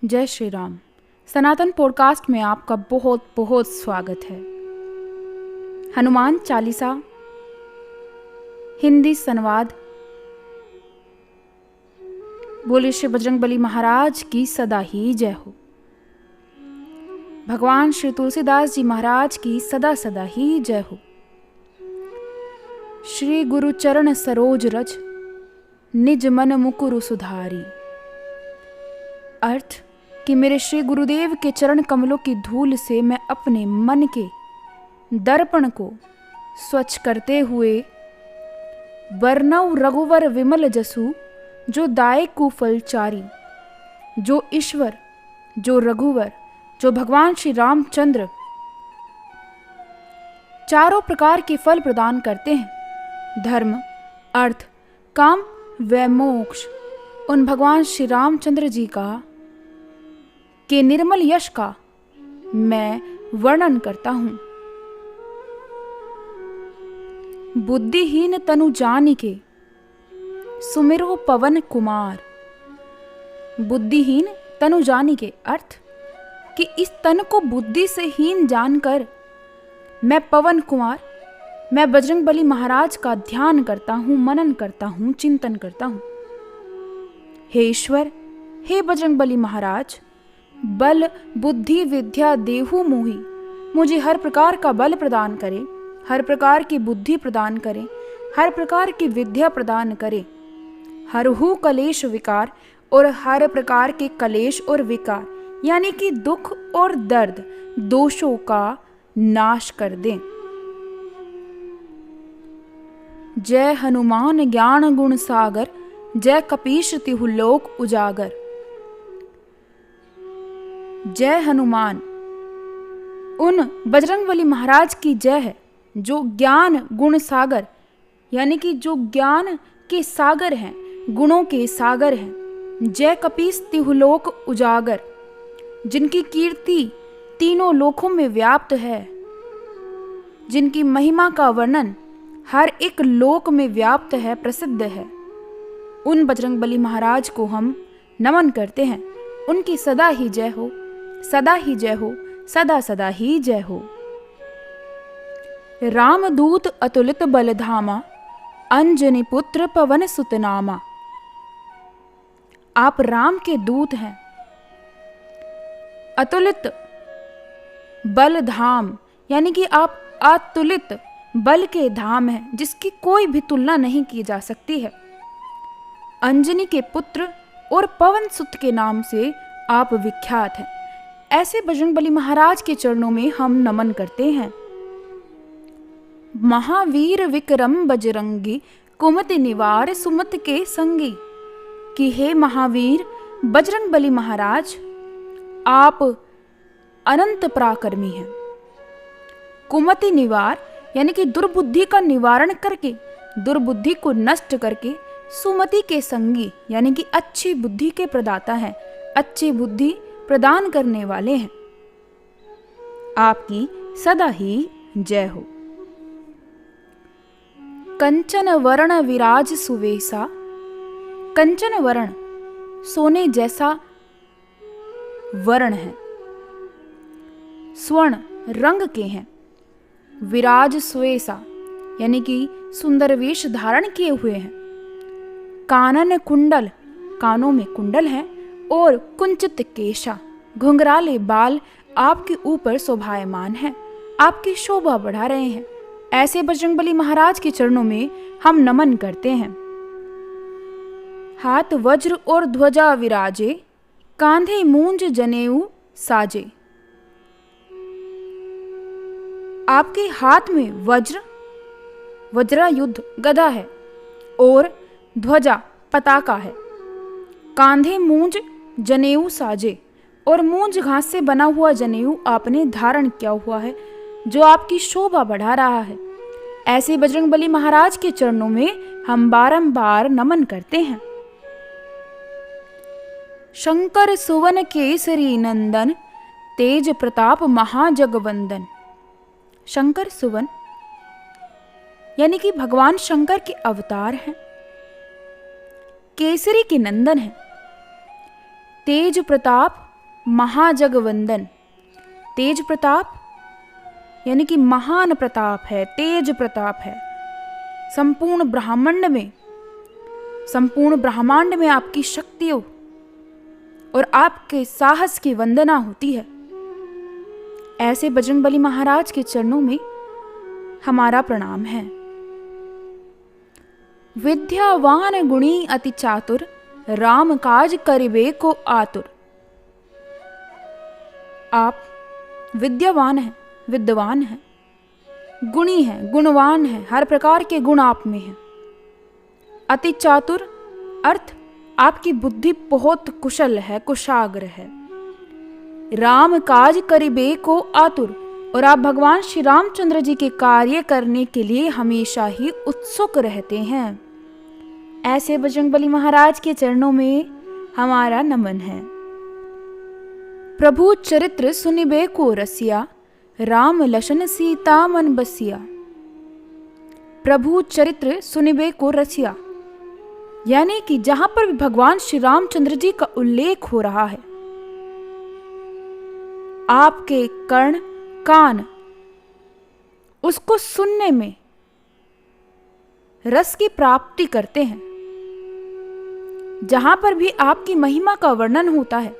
जय श्री राम। सनातन पॉडकास्ट में आपका बहुत बहुत स्वागत है। हनुमान चालीसा हिंदी संवाद। बोले श्री बजरंगबली महाराज की सदा ही जय हो। भगवान श्री तुलसीदास जी महाराज की सदा सदा ही जय हो। श्री गुरु चरण सरोज रज निज मन मुकुरु सुधारी। अर्थ कि मेरे श्री गुरुदेव के चरण कमलों की धूल से मैं अपने मन के दर्पण को स्वच्छ करते हुए वर्णव रघुवर विमल जसु जो दाय कुफल चारी। जो ईश्वर, जो रघुवर, जो भगवान श्री रामचंद्र चारों प्रकार के फल प्रदान करते हैं, धर्म, अर्थ, काम व मोक्ष, उन भगवान श्री रामचंद्र जी का के निर्मल यश का मैं वर्णन करता हूं। बुद्धिहीन तनु जानिके सुमिरो पवन कुमार। बुद्धिहीन तनु जानिके अर्थ कि इस तन को बुद्धि से हीन जानकर मैं पवन कुमार, मैं बजरंगबली महाराज का ध्यान करता हूं, मनन करता हूं, चिंतन करता हूं। हे ईश्वर, हे बजरंगबली महाराज, बल बुद्धि विद्या देहु मोहि, मुझे हर प्रकार का बल प्रदान करे, हर प्रकार की बुद्धि प्रदान करे, हर प्रकार की विद्या प्रदान करे। हरहु कलेश विकार, और हर प्रकार के कलेश और विकार यानी कि दुख और दर्द दोषों का नाश कर दे। जय हनुमान ज्ञान गुण सागर, जय कपीश तिहु लोक उजागर। जय हनुमान उन बजरंगबली महाराज की जय है जो ज्ञान गुण सागर यानी कि जो ज्ञान के सागर हैं, गुणों के सागर हैं। जय कपीस तिहुलोक उजागर, जिनकी कीर्ति तीनों लोकों में व्याप्त है, जिनकी महिमा का वर्णन हर एक लोक में व्याप्त है, प्रसिद्ध है। उन बजरंगबली महाराज को हम नमन करते हैं। उनकी सदा ही जय हो, सदा ही जय हो, सदा सदा ही जय हो। रामदूत अतुलित बलधामा, अंजनी पुत्र पवन सुतनामा। आप राम के दूत हैं। अतुलित बल धाम यानी कि आप अतुलित बल के धाम हैं, जिसकी कोई भी तुलना नहीं की जा सकती है। अंजनी के पुत्र और पवन सुत के नाम से आप विख्यात हैं। ऐसे बजरंगबली महाराज के चरणों में हम नमन करते हैं। महावीर विक्रम बजरंगी, कुमति निवार सुमति के संगी। कि हे महावीर बजरंगबली महाराज, आप अनंत पराक्रमी हैं। कुमति निवार यानी कि दुर्बुद्धि का निवारण करके, दुर्बुद्धि को नष्ट करके, सुमति के संगी यानी कि अच्छी बुद्धि के प्रदाता हैं, अच्छी बुद्धि प्रदान करने वाले हैं। आपकी सदा ही जय हो। कंचन वर्ण विराज सुवेसा। कंचन वर्ण सोने जैसा वर्ण है, स्वर्ण रंग के हैं। विराज सुवेसा यानी कि सुंदर वेश धारण किए हुए हैं। कानन कुंडल, कानों में कुंडल है, और कुंचित केशा, घुंघराले बाल आपके ऊपर शोभायमान है, आपकी शोभा बढ़ा रहे हैं। ऐसे बजरंगबली महाराज के चरणों में हम नमन करते हैं। हाथ वज्र और ध्वजा विराजे, कांधे मूंज जनेऊ साजे। आपके हाथ में वज्र, वज्रायुध गदा है, और ध्वजा पताका है। कांधे मूंज जनेऊ साजे, और मूंज घास से बना हुआ जनेऊ आपने धारण किया हुआ है, जो आपकी शोभा बढ़ा रहा है। ऐसे बजरंगबली महाराज के चरणों में हम बारंबार नमन करते हैं। शंकर सुवन केसरी नंदन, तेज प्रताप महाजगवंदन। शंकर सुवन यानी कि भगवान शंकर के अवतार हैं, केसरी के नंदन हैं, तेज प्रताप महाजगवंदन। तेज प्रताप यानी कि महान प्रताप है, तेज प्रताप है। संपूर्ण ब्रह्मांड में आपकी शक्तियों और आपके साहस की वंदना होती है। ऐसे बजरंगबली महाराज के चरणों में हमारा प्रणाम है। विद्यावान गुणी अति चातुर, राम काज करिबे को आतुर। आप विद्यावान हैं, विद्वान हैं, गुणी हैं, गुणवान हैं, हर प्रकार के गुण आप में हैं। अति चातुर अर्थ आपकी बुद्धि बहुत कुशल है, कुशाग्र है। राम काज करिबे को आतुर, और आप भगवान श्री रामचंद्र जी के कार्य करने के लिए हमेशा ही उत्सुक रहते हैं। ऐसे बजरंगबली महाराज के चरणों में हमारा नमन है। प्रभु चरित्र सुनिबे को रसिया, राम लशन सीता मन बसिया। प्रभु चरित्र सुनिबे को रसिया यानी कि जहां पर भी भगवान श्री रामचंद्र जी का उल्लेख हो रहा है, आपके कर्ण कान उसको सुनने में रस की प्राप्ति करते हैं। जहां पर भी आपकी महिमा का वर्णन होता है,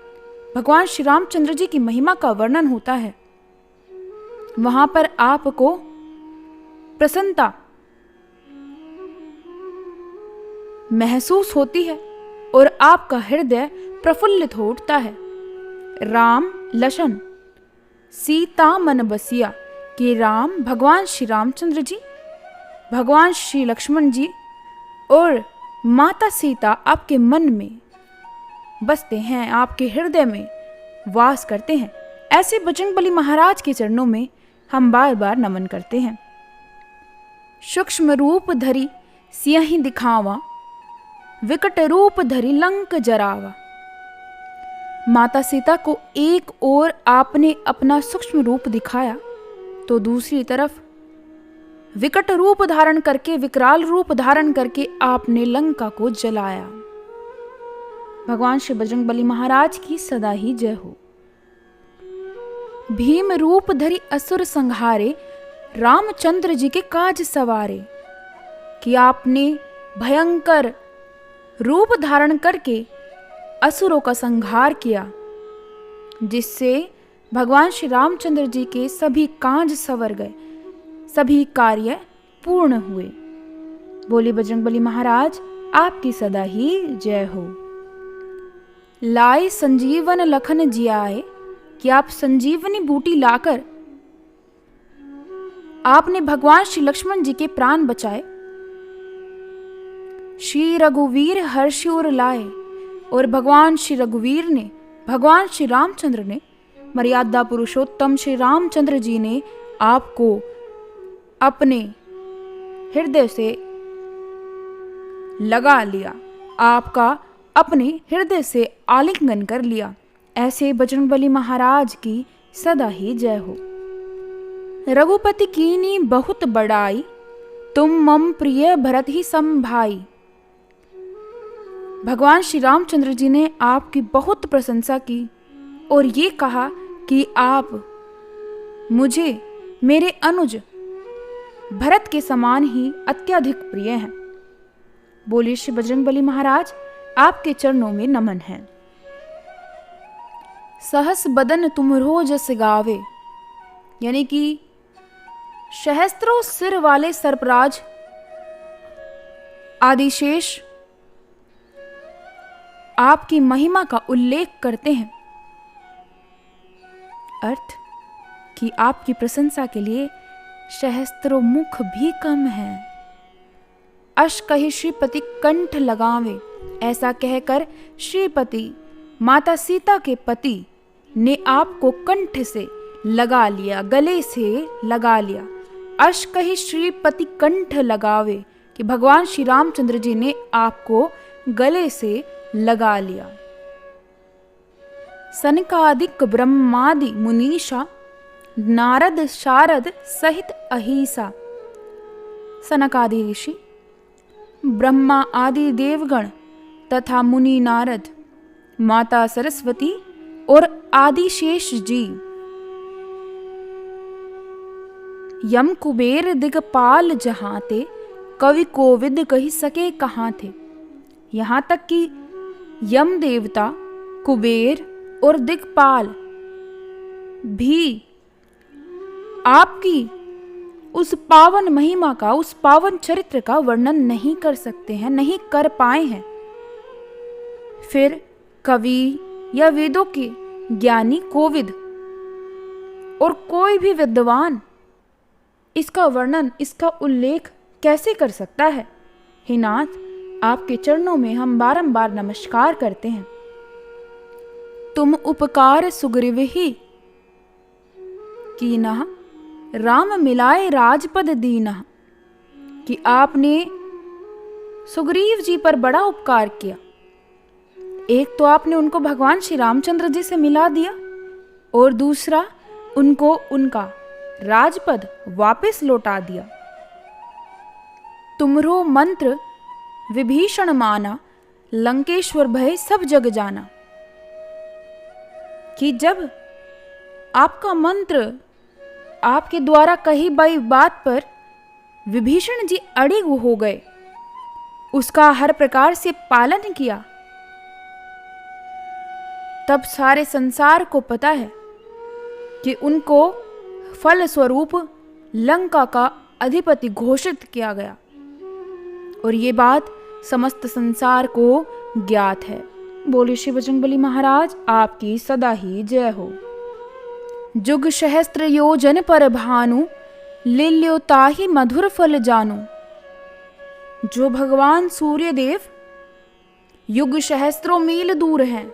भगवान श्री रामचंद्र जी की महिमा का वर्णन होता है, वहां पर आपको प्रसन्नता महसूस होती है और आपका हृदय प्रफुल्लित हो उठता है। राम लशन सीता मन बसिया कि राम भगवान श्री रामचंद्र जी, भगवान श्री लक्ष्मण जी और माता सीता आपके मन में बसते हैं, आपके हृदय में वास करते हैं। ऐसे बजरंगबली महाराज के चरणों में हम बार बार नमन करते हैं। सूक्ष्म रूप धरी सियहि दिखावा, विकट रूप धरी लंक जरावा। माता सीता को एक ओर आपने अपना सूक्ष्म रूप दिखाया तो दूसरी तरफ विकट रूप धारण करके, विकराल रूप धारण करके आपने लंका को जलाया। भगवान श्री बजरंगबली महाराज की सदा ही जय हो। भीम रूप धरी असुर संहारे, रामचंद्र जी के काज सवारे। कि आपने भयंकर रूप धारण करके असुरों का संहार किया, जिससे भगवान श्री रामचंद्र जी के सभी काज सवर गए, सभी कार्य पूर्ण हुए। बोले बजरंगबली महाराज आपकी सदा ही जय हो। लाए संजीवन लखन जियाए कि आप संजीवनी बूटी लाकर आपने भगवान श्री लक्ष्मण जी के प्राण बचाए। श्री रघुवीर हर्षूर लाए, और भगवान श्री रघुवीर ने, भगवान श्री रामचंद्र ने, मर्यादा पुरुषोत्तम श्री रामचंद्र जी ने आपको अपने हृदय से लगा लिया, आपका अपने हृदय से आलिंगन कर लिया। ऐसे बजरंगबली महाराज की सदा ही जय हो। रघुपति कीनी बहुत बड़ाई, तुम मम प्रिय भरत ही सम भाई। भगवान श्री रामचंद्र जी ने आपकी बहुत प्रशंसा की और ये कहा कि आप मुझे मेरे अनुज भरत के समान ही अत्यधिक प्रिय हैं। बोले श्री बजरंगबली महाराज आपके चरणों में नमन है। सहस बदन तुमरो जस गावे यानी कि सहस्त्रों सिर वाले सर्पराज आदिशेष आपकी महिमा का उल्लेख करते हैं। अर्थ कि आपकी प्रशंसा के लिए सहस्त्रों मुख भी कम है। अश कहि श्रीपति कंठ लगावे, ऐसा कहकर श्रीपति माता सीता के पति ने आपको कंठ से लगा लिया, गले से लगा लिया। अश कहि श्रीपति कंठ लगावे कि भगवान श्री रामचंद्र जी ने आपको गले से लगा लिया। सनकादिक ब्रह्मादि मुनीषा, नारद शारद सहित अहिसा। सनकादि ऋषि, ब्रह्मा आदि देवगण तथा मुनि नारद, माता सरस्वती और आदिशेष जी। यम कुबेर दिगपाल जहाँ ते, कवि कोविद कही सके कहाँ थे। यहाँ तक कि यम देवता, कुबेर और दिगपाल भी आपकी उस पावन महिमा का, उस पावन चरित्र का वर्णन नहीं कर सकते हैं, नहीं कर पाए हैं। फिर कवि या वेदों के ज्ञानी कोविद और कोई भी विद्वान इसका वर्णन, इसका उल्लेख कैसे कर सकता है। हे नाथ, आपके चरणों में हम बारंबार नमस्कार करते हैं। तुम उपकार सुग्रीव ही कीनः, राम मिलाए राजपद दीनः, कि आपने सुग्रीव जी पर बड़ा उपकार किया। एक तो आपने उनको भगवान श्री रामचंद्र जी से मिला दिया, और दूसरा उनको उनका राजपद वापस लौटा दिया। तुमरो मंत्र विभीषण माना, लंकेश्वर भय सब जग जाना, कि जब आपका मंत्र, आपके द्वारा कही गई बात पर विभीषण जी अड़िग हो गए, उसका हर प्रकार से पालन किया, तब सारे संसार को पता है कि उनको फल स्वरूप लंका का अधिपति घोषित किया गया, और ये बात समस्त संसार को ज्ञात है। बोले श्री बजरंगबली महाराज आपकी सदा ही जय हो। जुग सहस्त्र योजन पर भानु, लिल्यो ताहि मधुर फल जानु। जो भगवान सूर्य देव युग सहस्त्रों मील दूर हैं,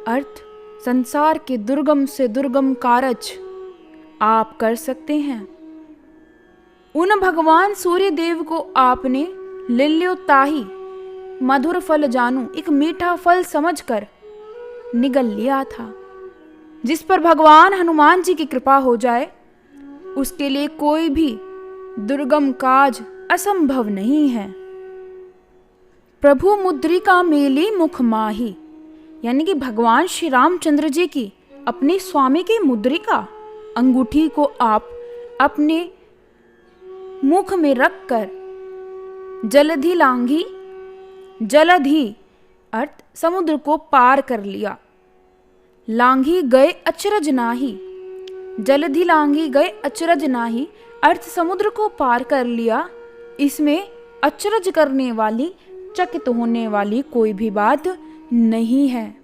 अर्थ संसार के दुर्गम से दुर्गम कारज आप कर सकते हैं, उन भगवान सूर्य देव को आपने लिल्यो ताहि मधुर फल जानू, एक मीठा फल समझकर निगल लिया था। जिस पर भगवान हनुमान जी की कृपा हो जाए, उसके लिए कोई भी दुर्गम काज असंभव नहीं है। प्रभु मुद्रिका मेली मुख माही, यानी कि भगवान श्री रामचंद्र जी की अपने स्वामी की मुद्रिका, अंगूठी को आप अपने मुख में रखकर जलधि लांघी, जलधि अर्थ समुद्र को पार कर लिया। लांघी गए अचरज नाही, जलधि लांघी गए अचरज नाही, अर्थ समुद्र को पार कर लिया। इसमें अचरज करने वाली, चकित होने वाली कोई भी बात नहीं है।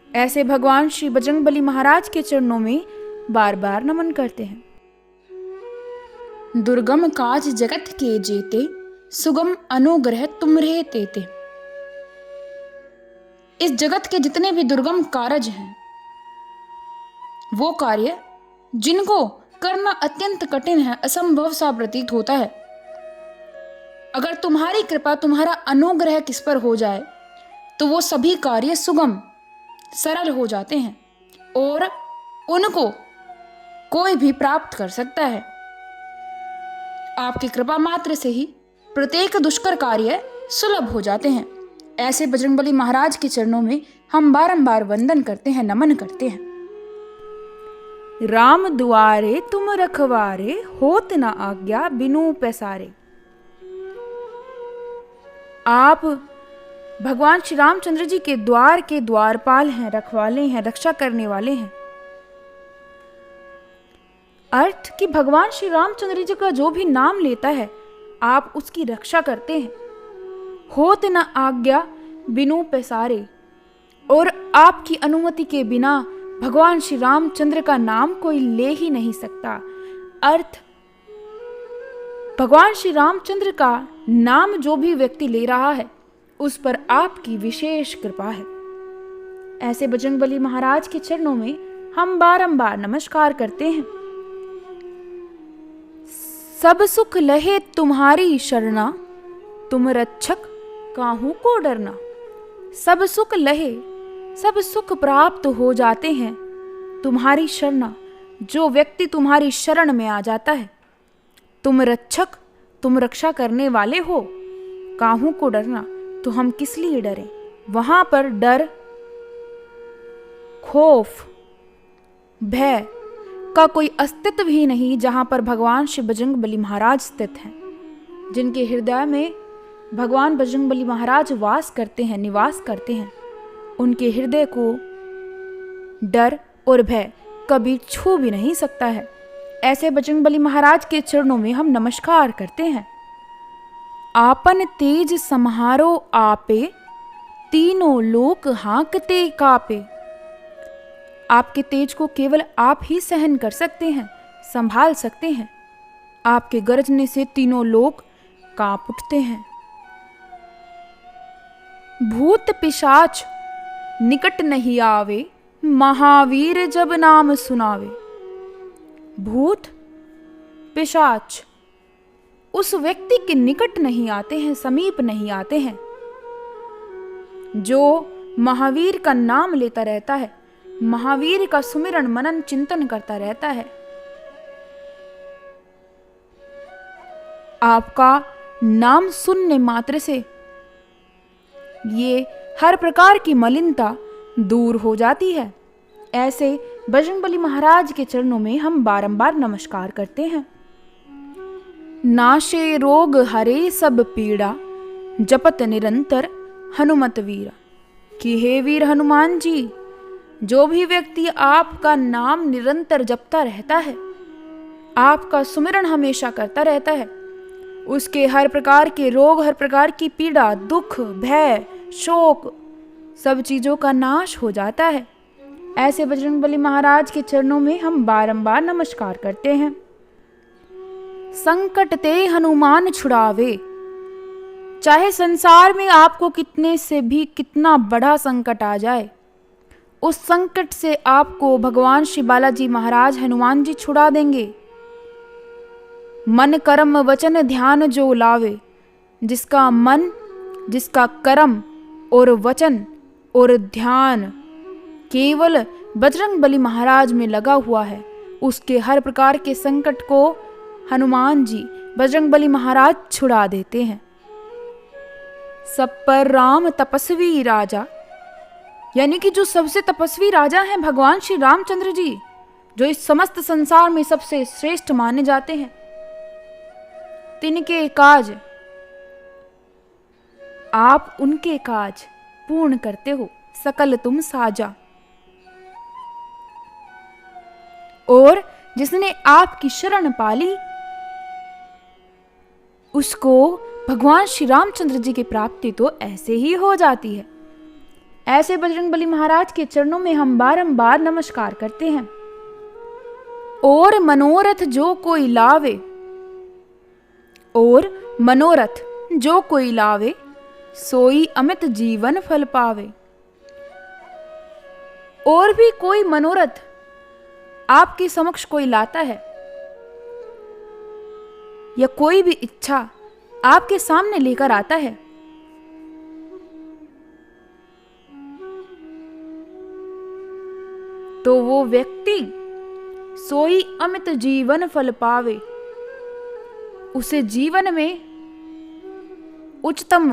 ऐसे भगवान श्री बजरंगबली महाराज के चरणों में बार बार नमन करते हैं। दुर्गम काज जगत के जेते, सुगम अनुग्रह तुमरे तेते। इस जगत के जितने भी दुर्गम कारज हैं, वो कार्य जिनको करना अत्यंत कठिन है, असंभव सा प्रतीत होता है, अगर तुम्हारी कृपा, तुम्हारा अनुग्रह किस पर हो जाए तो वो सभी कार्य सुगम सरल हो जाते हैं और उनको कोई भी प्राप्त कर सकता है। आपकी कृपा मात्र से ही प्रत्येक दुष्कर कार्य सुलभ हो जाते हैं। ऐसे बजरंगबली महाराज के चरणों में हम बारंबार वंदन करते हैं, नमन करते हैं। राम दुआरे तुम रखवारे, होत न आज्ञा बिनु पैसारे। आप भगवान श्री रामचंद्र जी के द्वार के द्वारपाल हैं, रखवाले हैं, रक्षा करने वाले हैं। अर्थ कि भगवान श्री रामचंद्र जी का जो भी नाम लेता है, आप उसकी रक्षा करते हैं। होत न आज्ञा बिनु पैसारे, और आपकी अनुमति के बिना भगवान श्री रामचंद्र का नाम कोई ले ही नहीं सकता। अर्थ भगवान श्री रामचंद्र का नाम जो भी व्यक्ति ले रहा है, उस पर आपकी विशेष कृपा है। ऐसे बजरंगबली महाराज के चरणों में हम बारंबार नमस्कार करते हैं। सब सुख लहे तुम्हारी शरणा, तुम रक्षक काहू को डरना। सब सुख लहे, सब सुख प्राप्त हो जाते हैं तुम्हारी शरणा। जो व्यक्ति तुम्हारी शरण में आ जाता है, तुम रक्षक, तुम रक्षा करने वाले हो, काहू को डरना, तो हम किस लिए डरें। वहां पर डर खौफ, भय का कोई अस्तित्व ही नहीं जहाँ पर भगवान श्री बजरंगबली महाराज स्थित हैं, जिनके हृदय में भगवान बजरंगबली महाराज वास करते हैं, निवास करते हैं। उनके हृदय को डर और भय कभी छू भी नहीं सकता है। ऐसे बजरंगबली महाराज के चरणों में हम नमस्कार करते हैं। आपन तेज सम्हारो आपे, तीनों लोक हाँकते कापे। आपके तेज को केवल आप ही सहन कर सकते हैं, संभाल सकते हैं। आपके गरजने से तीनों लोक कांप उठते हैं। भूत पिशाच निकट नहीं आवे, महावीर जब नाम सुनावे। भूत पिशाच उस व्यक्ति के निकट नहीं आते हैं, समीप नहीं आते हैं, जो महावीर का नाम लेता रहता है, महावीर का सुमिरन मनन चिंतन करता रहता है। आपका नाम सुनने मात्र से ये हर प्रकार की मलिनता दूर हो जाती है। ऐसे बजरंगबली महाराज के चरणों में हम बारंबार नमस्कार करते हैं। नाशे रोग हरे सब पीड़ा, जपत निरंतर हनुमत वीरा। कि हे वीर हनुमान जी, जो भी व्यक्ति आपका नाम निरंतर जपता रहता है, आपका सुमिरन हमेशा करता रहता है, उसके हर प्रकार के रोग, हर प्रकार की पीड़ा, दुख, भय, शोक, सब चीज़ों का नाश हो जाता है। ऐसे बजरंगबली महाराज के चरणों में हम बारंबार नमस्कार करते हैं। संकट ते हनुमान छुड़ावे। चाहे संसार में आपको कितने से भी कितना बड़ा संकट आ जाए, उस संकट से आपको भगवान श्री बालाजी महाराज हनुमान जी छुड़ा देंगे। मन कर्म वचन ध्यान जो लावे। जिसका मन, जिसका कर्म और वचन और ध्यान केवल बजरंगबली महाराज में लगा हुआ है, उसके हर प्रकार के संकट को हनुमान जी, बजरंगबली महाराज छुड़ा देते हैं। सब पर राम तपस्वी राजा, यानी कि जो सबसे तपस्वी राजा हैं भगवान श्री रामचंद्र जी, जो इस समस्त संसार में सबसे श्रेष्ठ माने जाते हैं, तिनके काज आप उनके काज पूर्ण करते हो, सकल तुम साजा। और जिसने आपकी शरण पाली, उसको भगवान श्री रामचंद्र जी की प्राप्ति तो ऐसे ही हो जाती है। ऐसे बजरंगबली महाराज के चरणों में हम बारंबार नमस्कार करते हैं। और मनोरथ जो कोई लावे, और मनोरथ जो कोई लावे, सोई अमित जीवन फल पावे। और भी कोई मनोरथ आपके समक्ष कोई लाता है, या कोई भी इच्छा आपके सामने लेकर आता है, तो वो व्यक्ति सोई अमित जीवन फल पावे। उसे जीवन में उच्चतम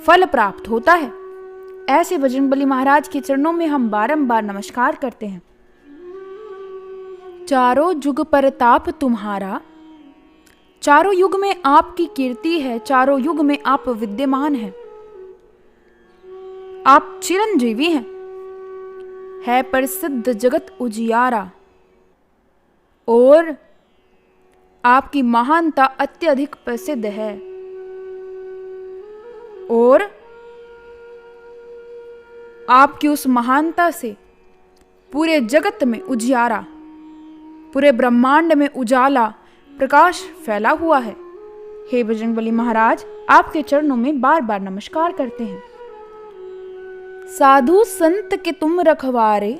फल प्राप्त होता है। ऐसे बजरंगबली महाराज के चरणों में हम बारंबार नमस्कार करते हैं। चारों युग परताप तुम्हारा। चारों युग में आपकी कीर्ति है, चारों युग में आप विद्यमान हैं, आप चिरंजीवी हैं। है प्रसिद्ध जगत उजियारा, और आपकी महानता अत्यधिक प्रसिद्ध है। और आपकी उस महानता से पूरे जगत में उजियारा, पूरे ब्रह्मांड में उजाला, प्रकाश फैला हुआ है। हे बजरंगबली महाराज, आपके चरणों में बार बार नमस्कार करते हैं। साधु संत के तुम रखवारे,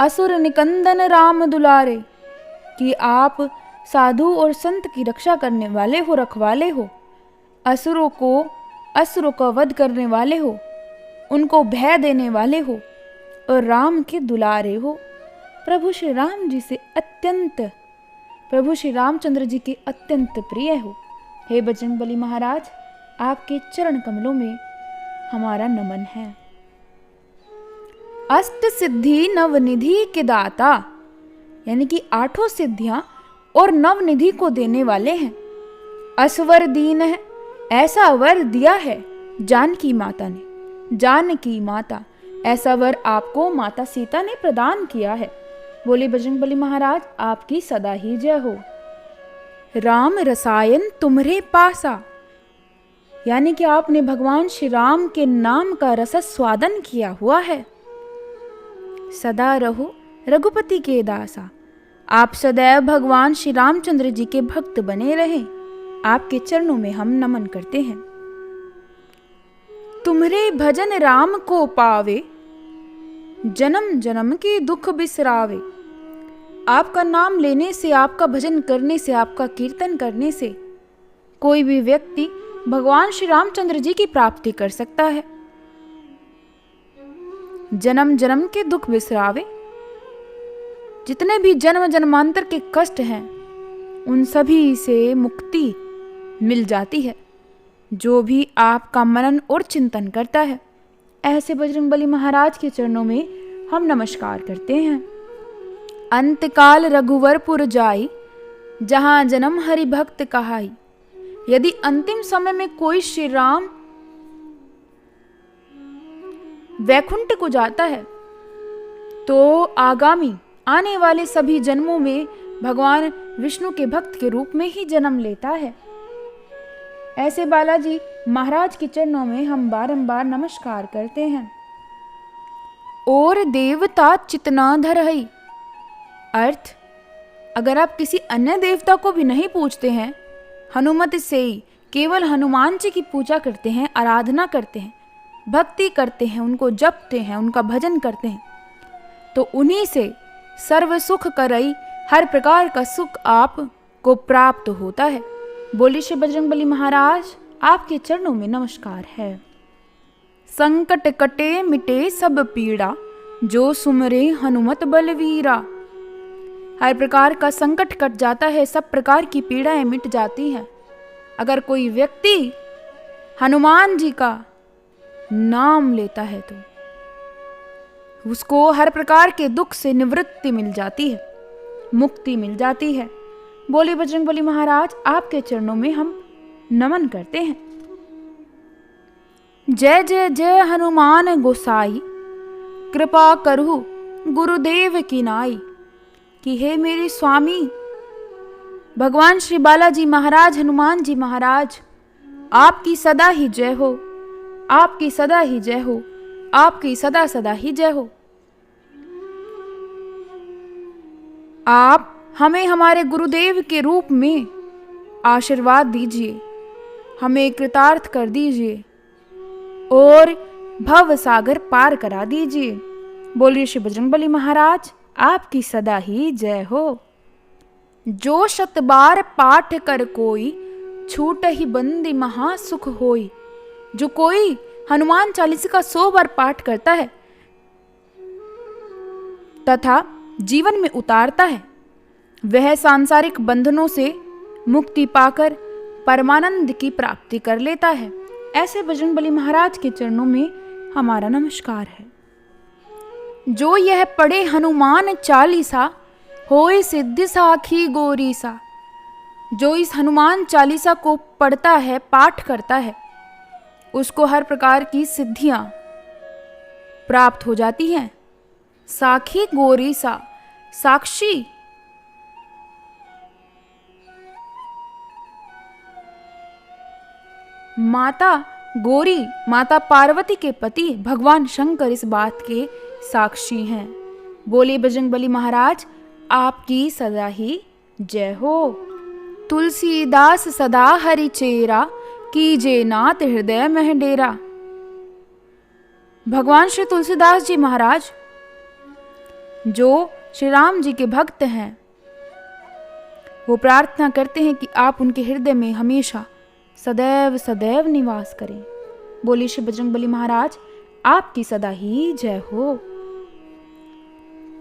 असुर निकंदन राम दुलारे। कि आप साधु और संत की रक्षा करने वाले हो, रखवाले हो, असुरों का वध करने वाले हो, उनको भय देने वाले हो, और राम के दुलारे हो। प्रभु श्री राम जी से अत्यंत, प्रभु श्री रामचंद्र जी के अत्यंत प्रिय हो। हे बजरंगबली महाराज, आपके चरण कमलों में हमारा नमन है। अष्ट सिद्धि नवनिधि के दाता, यानी कि 8 सिद्धियां और नवनिधि को देने वाले हैं। असवर दीन है, ऐसा वर दिया है जानकी माता ने। जानकी माता, ऐसा वर आपको माता सीता ने प्रदान किया है। बोले बजरंगबली महाराज आपकी सदा ही जय हो। राम रसायन तुम्हारे पासा, यानी कि आपने भगवान श्री राम के नाम का रस स्वादन किया हुआ है। सदा रहो रघुपति के दासा, आप सदैव भगवान श्री रामचंद्र जी के भक्त बने रहें। आपके चरणों में हम नमन करते हैं। तुम्हारे भजन राम को पावे, जन्म जन्म के दुख बिसरावे। आपका नाम लेने से, आपका भजन करने से, आपका कीर्तन करने से कोई भी व्यक्ति भगवान श्री रामचंद्र जी की प्राप्ति कर सकता है। जन्म जन्म के दुख बिसरावे, जितने भी जन्म जन्मांतर के कष्ट हैं उन सभी से मुक्ति मिल जाती है जो भी आपका मनन और चिंतन करता है। ऐसे बजरंगबली महाराज के चरणों में हम नमस्कार करते हैं। अंतकाल रघुवरपुर जाई, जहां जन्म हरि भक्त कहाई। यदि अंतिम समय में कोई श्री राम वैकुंठ को जाता है तो आगामी आने वाले सभी जन्मों में भगवान विष्णु के भक्त के रूप में ही जन्म लेता है। ऐसे बालाजी महाराज के चरणों में हम बारंबार नमस्कार करते हैं। और देवता चितना धरहई, अर्थ अगर आप किसी अन्य देवता को भी नहीं पूजते हैं, हनुमत से ही केवल हनुमान जी की पूजा करते हैं, आराधना करते हैं, भक्ति करते हैं, उनको जपते हैं, उनका भजन करते हैं, तो उन्हीं से सर्व सुख करई, हर प्रकार का सुख आप को प्राप्त होता है। बोलिए श्री बजरंगबली महाराज आपके चरणों में नमस्कार है। संकट कटे मिटे सब पीड़ा, जो सुमरे हनुमत बलवीरा। हर प्रकार का संकट कट जाता है, सब प्रकार की पीड़ाएं मिट जाती हैं अगर कोई व्यक्ति हनुमान जी का नाम लेता है तो उसको हर प्रकार के दुख से निवृत्ति मिल जाती है, मुक्ति मिल जाती है। बोले बजरंगबली महाराज आपके चरणों में हम नमन करते हैं। जय जय जय हनुमान गोसाई, कृपा करहु गुरुदेव की नाई। कि हे मेरे स्वामी भगवान श्री बालाजी महाराज, हनुमान जी महाराज, आपकी सदा ही जय हो, आपकी सदा ही जय हो, आपकी सदा सदा ही जय हो। आप हमें हमारे गुरुदेव के रूप में आशीर्वाद दीजिए, हमें कृतार्थ कर दीजिए और भव सागर पार करा दीजिए। बोलिए श्री बजरंगबली महाराज आपकी सदा ही जय हो। जो 100 बार पाठ कर कोई, छूट ही बंदी महा सुख होई। जो कोई हनुमान चालीसा का 100 बार पाठ करता है तथा जीवन में उतारता है, वह सांसारिक बंधनों से मुक्ति पाकर परमानंद की प्राप्ति कर लेता है। ऐसे बजरंगबली महाराज के चरणों में हमारा नमस्कार है। जो यह पढ़े हनुमान चालीसा, होए सिद्धि साखी गोरी सा। जो इस हनुमान चालीसा को पढ़ता है, पाठ करता है, उसको हर प्रकार की सिद्धियां प्राप्त हो जाती हैं। साखी गोरी सा, साक्षी माता गौरी, माता पार्वती के पति भगवान शंकर इस बात के साक्षी हैं। बोले बजरंगबली महाराज आपकी सदा ही जय हो। तुलसीदास सदा हरि चेरा, कीजे नाथ हृदय मह डेरा। भगवान श्री तुलसीदास जी महाराज जो श्री राम जी के भक्त हैं, वो प्रार्थना करते हैं कि आप उनके हृदय में हमेशा सदैव सदैव निवास करें। बोलिए श्री बजरंगबली महाराज आपकी सदा ही जय हो।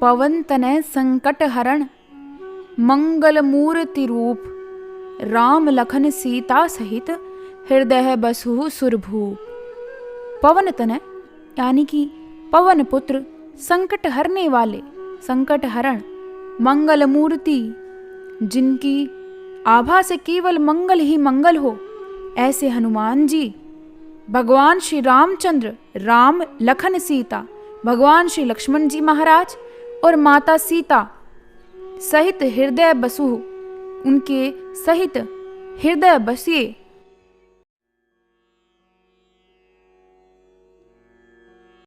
पवन तनय संकट हरण, मंगल मूर्ति रूप। राम लखन सीता सहित, हृदय बसु सुरभूप। पवन तनय यानी कि पवन पुत्र संकट हरने वाले, संकट हरण, मंगल मूर्ति, जिनकी आभा से केवल मंगल ही मंगल हो, ऐसे हनुमान जी, भगवान श्री रामचंद्र, राम लखन सीता, भगवान श्री लक्ष्मण जी महाराज और माता सीता सहित हृदय बसु, उनके सहित हृदय बसिए